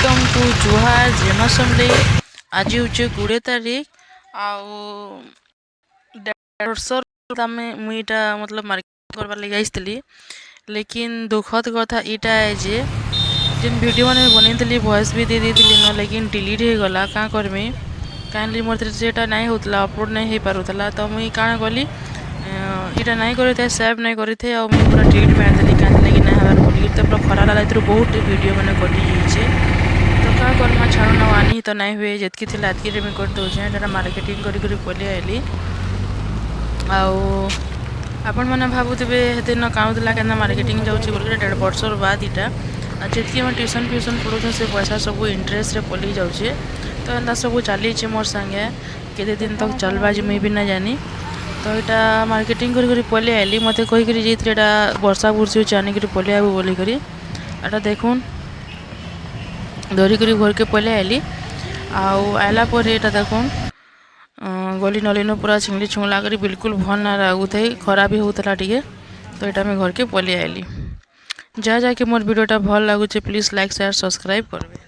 Welcome to जुहार जेमा समले आज हूँ 20 तारीख मुईटा मतलब मार्केट करवार लगे आई लेकिन दुखद कथा इटा है जे जिन वीडियो मैंने बनई वॉइस भी दे दी न लेकिन डिलीट हो गला क्या करमी कहीं मोर सेटा नहीं होता अपलोड नहीं हो पारुला तो मुई काଣା कली इटा नहीं करे सेव नहीं करे मुझे पूरा डिलीट मारदेली कहीं लगे नहीं हबार बोलिक तो पूरा खरा लगा बहुत वीडियो मैंने कटी जाइए तो क्या करमा छाड़ ना आनी तो नहीं हुए जितकी थी आदि मुझे कर दूसरे मार्केटिंग करी पलि आइली आपण मैंने भावुवे दिन काणुला क्या मार्केटिंग जाऊँगी बोल 1.5 वर्ष बाद इटा जितकी मैं ट्यूशन फ्यूशन पढ़ू से पैसा सब इंटरेस्ट पलि जाऊे तो एंता सब चली मोर संगे केते दिन तक चलवा जी मुई भी ना जानी तो यहाँ मार्केटिंग करी पलि आइली मत कहीकि जाइए वर्षा बुर्षी हो आनिक पलि आबू बोलिक एटा देखुन धरिक घर के पलि आइली आला पर यहाँ देखुन गली नलिन पूरा छिंगली छुंगला कर बिल्कुल भल ना लगुथे खरा भी होता टे तो यहाँ मैं घर के पलि आइली जहाँ जाके मोर वीडियोटा भल लगुचे प्लीज लाइक शेयर सब्सक्राइब करबे।